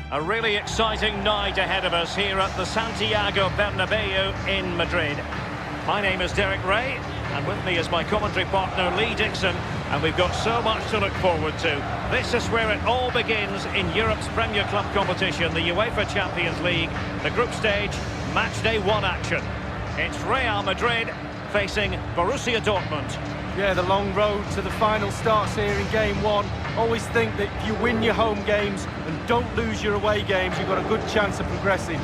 A really exciting night ahead of us here at the Santiago Bernabéu in Madrid. My name is Derek Ray, and with me is my commentary partner Lee Dixon, and we've got so much to look forward to. This is where it all begins in Europe's Premier Club competition, the UEFA Champions League, the group stage, match day 1 action. It's Real Madrid facing Borussia Dortmund. Yeah, the long road to the final starts here in game 1. Always think that if you win your home games and don't lose your away games, you've got a good chance of progressing.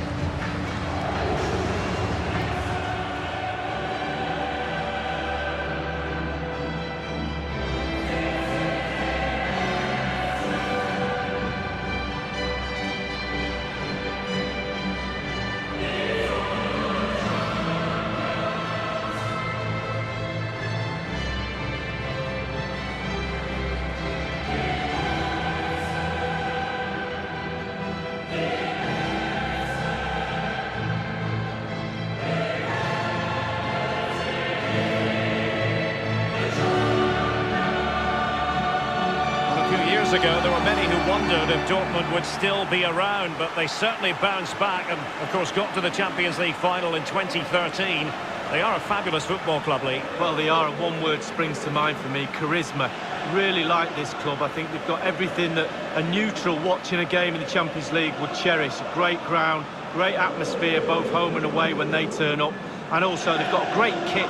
Ago, there were many who wondered if Dortmund would still be around, but they certainly bounced back and, of course, got to the Champions League final in 2013. They are a fabulous football club, Lee. Well, they are, and one word springs to mind for me: charisma. Really like this club. I think they've got everything that a neutral watching a game in the Champions League would cherish. A great ground, great atmosphere, both home and away when they turn up, and also they've got a great kit.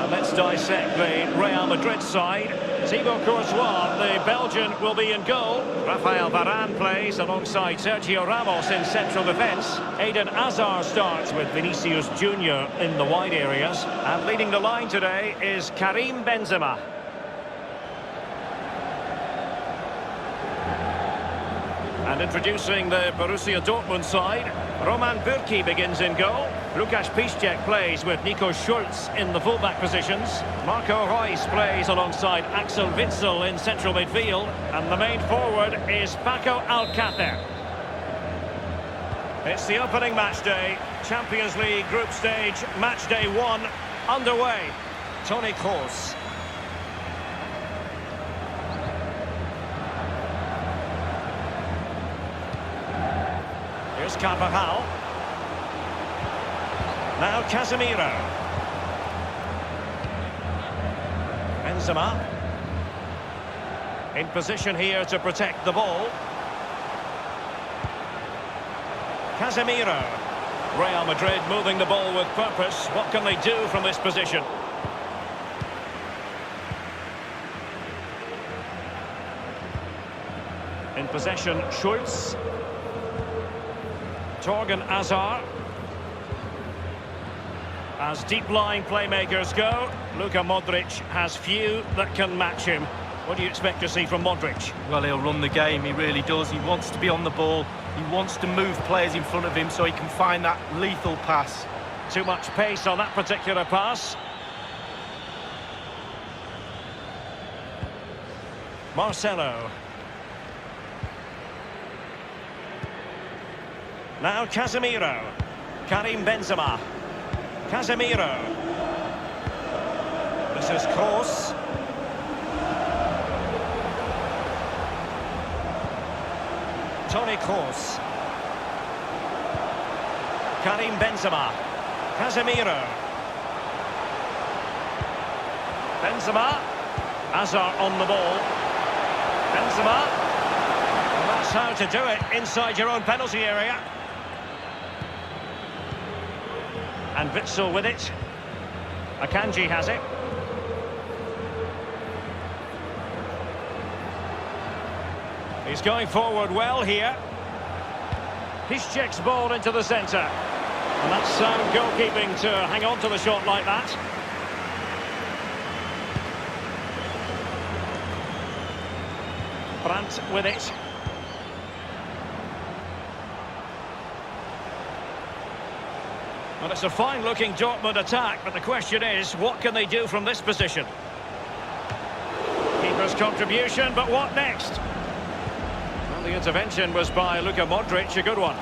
Let's dissect the Real Madrid side. Thibaut Courtois, the Belgian, will be in goal. Rafael Varane plays alongside Sergio Ramos in central defence. Eden Hazard starts with Vinicius Junior in the wide areas. And leading the line today is Karim Benzema. And introducing the Borussia Dortmund side, Roman Bürki begins in goal. Lukasz Piszczek plays with Nico Schulz in the fullback positions. Marco Reus plays alongside Axel Witsel in central midfield. And the main forward is Paco Alcácer. It's the opening match day. Champions League group stage, match day 1 underway. Toni Kroos. Here's Carvajal. Now Casemiro. Benzema. In position here to protect the ball. Casemiro. Real Madrid moving the ball with purpose. What can they do from this position? In possession, Schulz. Torgan Hazard. As deep-lying playmakers go, Luka Modric has few that can match him. What do you expect to see from Modric? Well, he'll run the game, he really does. He wants to be on the ball. He wants to move players in front of him so he can find that lethal pass. Too much pace on that particular pass. Marcelo. Now Casemiro. Karim Benzema. Casemiro. This is Kroos. Toni Kroos. Karim Benzema. Casemiro. Benzema. Hazard on the ball. Benzema. And that's how to do it inside your own penalty area. And Witsel with it. Akanji has it. He's going forward well here. Piszczek's ball into the centre. And that's sound goalkeeping to hang on to the shot like that. Brandt with it. Well, it's a fine-looking Dortmund attack, but the question is, what can they do from this position? Keeper's contribution, but what next? Well, the intervention was by Luka Modric, a good one.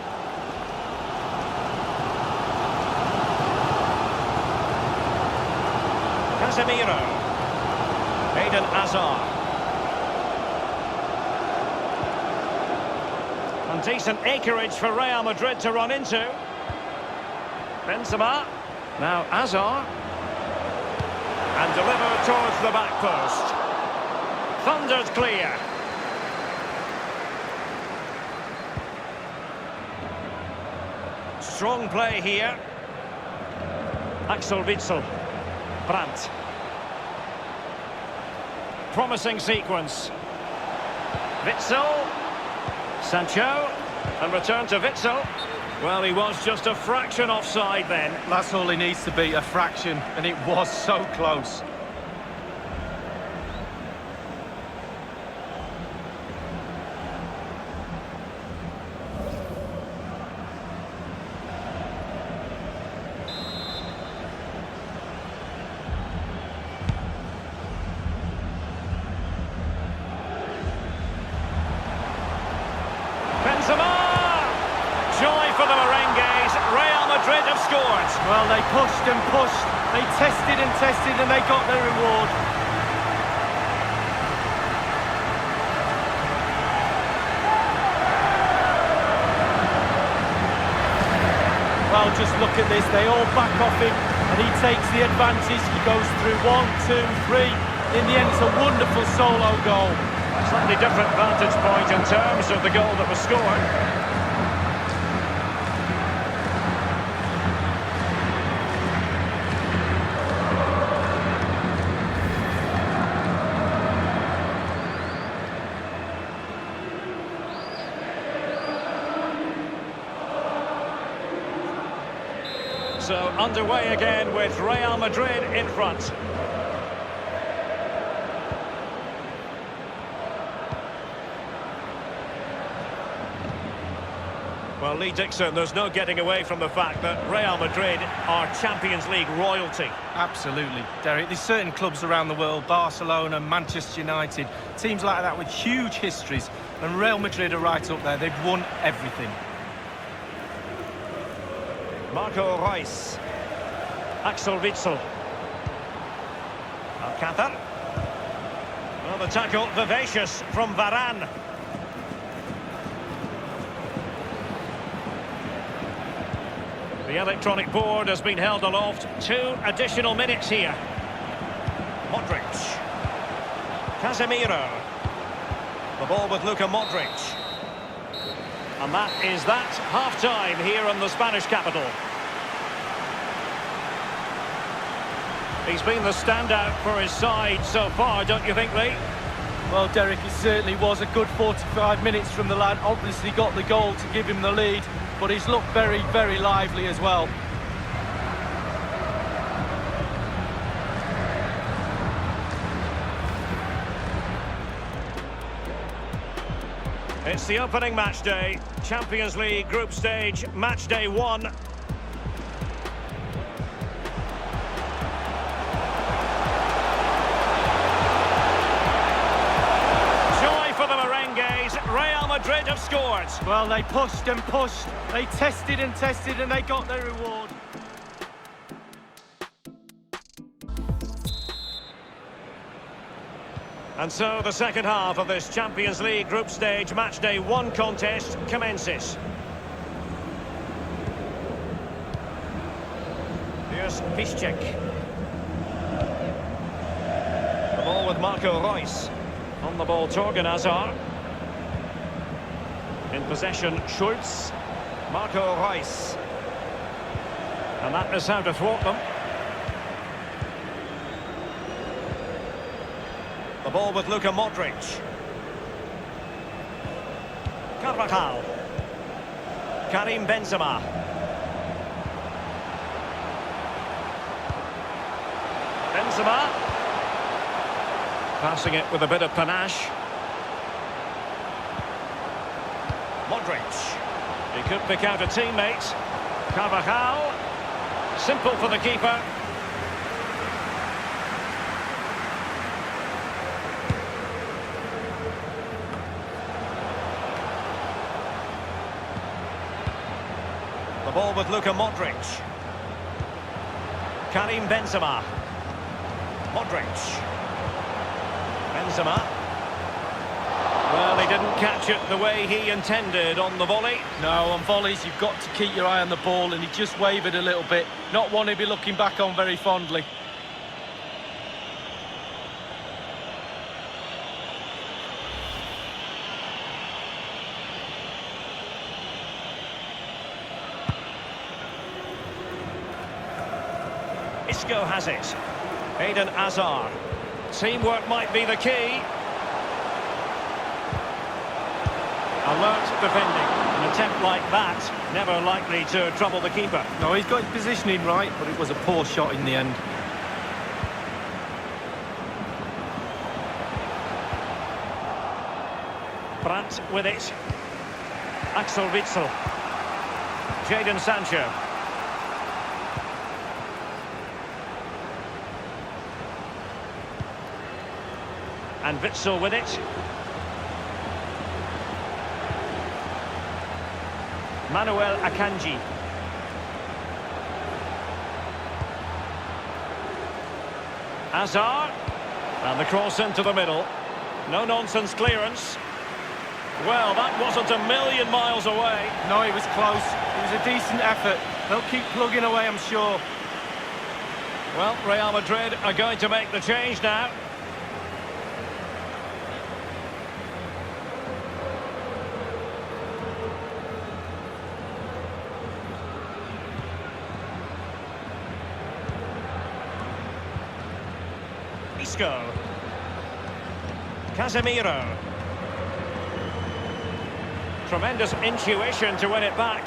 Casemiro. Eden Hazard. And decent acreage for Real Madrid to run into. Benzema. Now Azar. And delivered towards the back post. Thundered clear. Strong play here. Axel Witsel. Brandt. Promising sequence. Witsel. Sancho. And return to Witsel. Well, he was just a fraction offside then. That's all he needs to be, a fraction, and it was so close. Well, they pushed and pushed, they tested and tested, and they got their reward. Well, just look at this, they all back off him, and he takes the advantage. He goes through 1, 2, 3. In the end, it's a wonderful solo goal. A slightly different vantage point in terms of the goal that was scored. So underway again with Real Madrid in front. Well, Lee Dixon, there's no getting away from the fact that Real Madrid are Champions League royalty. Absolutely, Derek. There's certain clubs around the world, Barcelona, Manchester United, teams like that with huge histories, and Real Madrid are right up there. They've won everything. Marco Reus. Axel Witsel. Alcázar. Well, the tackle vivacious from Varane. The electronic board has been held aloft. 2 additional minutes here. Modric. Casemiro. The ball with Luka Modric. And that is that, half-time here in the Spanish capital. He's been the standout for his side so far, don't you think, Lee? Well, Derek, it certainly was a good 45 minutes from the lad. Obviously got the goal to give him the lead, but he's looked very, very lively as well. It's the opening match day, Champions League group stage, match day 1. Joy for the Merengues, Real Madrid have scored. Well, they pushed and pushed, they tested and tested, and they got their reward. And so the second half of this Champions League group stage match day 1 contest commences. Here's Piszczek. The ball with Marco Reus. On the ball, Torgan Hazard. In possession, Schultz. Marco Reus. And that is how to thwart them. The ball with Luka Modric. Carvajal. Karim Benzema. Benzema. Passing it with a bit of panache. Modric. He could pick out a teammate. Carvajal. Simple for the keeper. The ball with Luka Modric. Karim Benzema. Modric. Benzema. Well, he didn't catch it the way he intended on the volley. No, on volleys, you've got to keep your eye on the ball, and he just wavered a little bit. Not one he'd be looking back on very fondly. Isco has it. Eden Hazard. Teamwork might be the key. Alert defending. An attempt like that, never likely to trouble the keeper. No, he's got his positioning right, but it was a poor shot in the end. Brandt with it. Axel Witsel. Jadon Sancho. And Witsel with it. Manuel Akanji. Hazard. And the cross into the middle. No-nonsense clearance. Well, that wasn't a million miles away. No, it was close. It was a decent effort. They'll keep plugging away, I'm sure. Well, Real Madrid are going to make the change now. Isco. Casemiro. Tremendous intuition to win it back.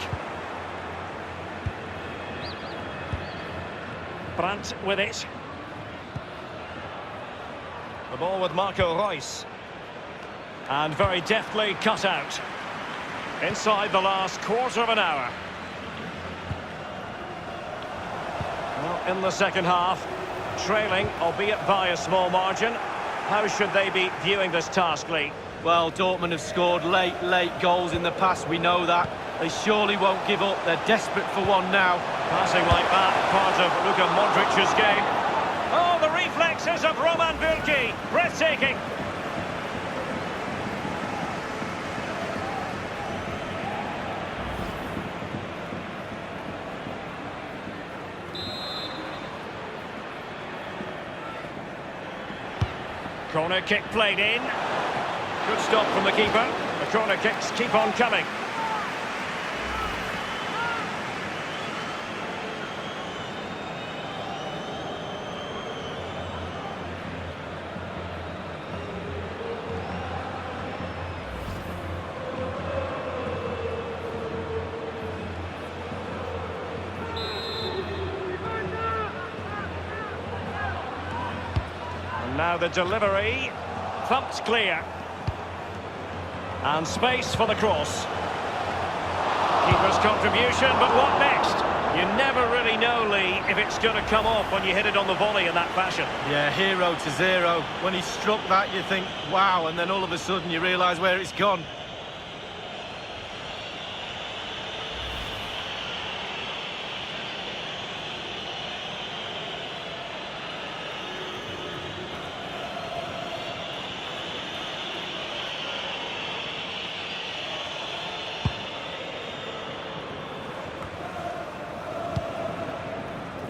Brandt with it. The ball with Marco Reus. And very deftly cut out. Inside the last quarter of an hour. Well, in the second half, trailing, albeit by a small margin. How should they be viewing this task, Lee? Well, Dortmund have scored late goals in the past, we know that. They surely won't give up, they're desperate for one now. Passing like that, part of Luka Modric's game. Oh, the reflexes of Roman Bürki, breathtaking. Corner kick played in. Good stop from the keeper. The corner kicks keep on coming. And now the delivery. Thumped clear. And space for the cross. Keeper's contribution, but what next? You never really know, Lee, if it's going to come off when you hit it on the volley in that fashion. Yeah, 0-0. When he struck that, you think, wow, and then all of a sudden you realise where it's gone.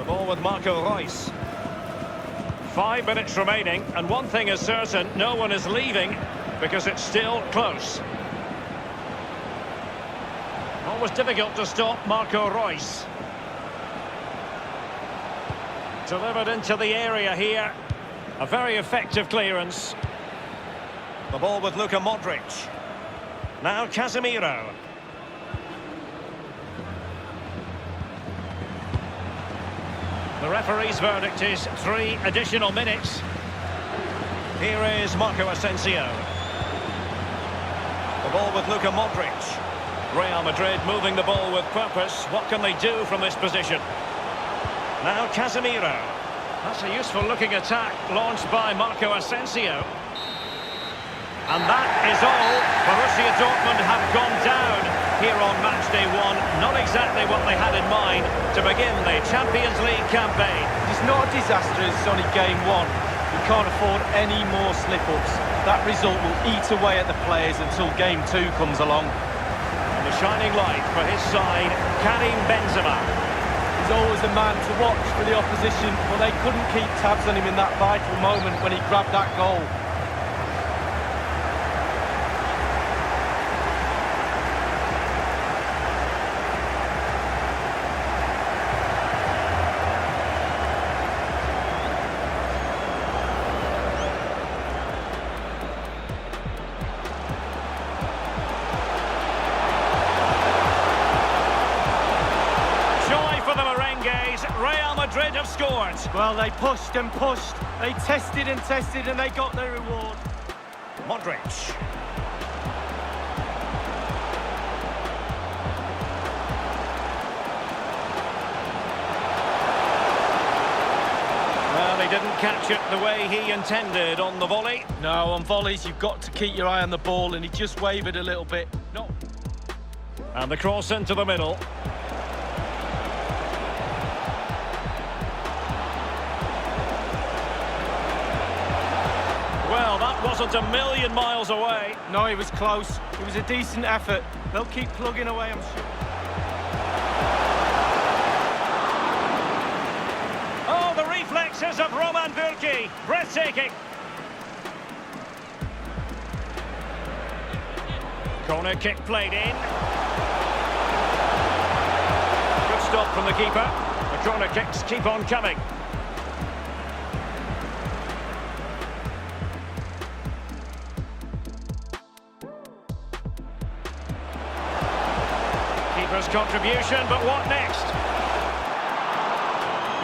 Ball with Marco Reus. 5 minutes remaining, and one thing is certain, no one is leaving because it's still close. Always difficult to stop Marco Reus. Delivered into the area here. A very effective clearance. The ball with Luka Modric. Now Casemiro. The referee's verdict is 3 additional minutes. Here is Marco Asensio. The ball with Luka Modric. Real Madrid moving the ball with purpose. What can they do from this position? Now Casemiro. That's a useful looking attack launched by Marco Asensio. And that is all. Borussia Dortmund have gone down here on match day 1. Not exactly what they had in mind to begin the Champions League campaign. It's not a disaster, it's only game 1. You can't afford any more slip-ups. That result will eat away at the players until game 2 comes along. And the shining light for his side, Karim Benzema. He's always a man to watch for the opposition, but they couldn't keep tabs on him in that vital moment when he grabbed that goal. Real Madrid have scored. Well, they pushed and pushed. They tested and tested, and they got their reward. Modric. Well, he didn't catch it the way he intended on the volley. No, on volleys, you've got to keep your eye on the ball, and he just wavered a little bit. No. And the cross into the middle. Well, that wasn't a million miles away. No, he was close. It was a decent effort. They'll keep plugging away, I'm sure. Oh, the reflexes of Roman Bürki. Breathtaking. Corner kick played in. Good stop from the keeper. The corner kicks keep on coming. Keeper's contribution, but what next?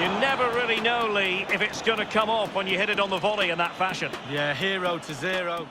You never really know, Lee, if it's going to come off when you hit it on the volley in that fashion. Yeah, 0 to 0.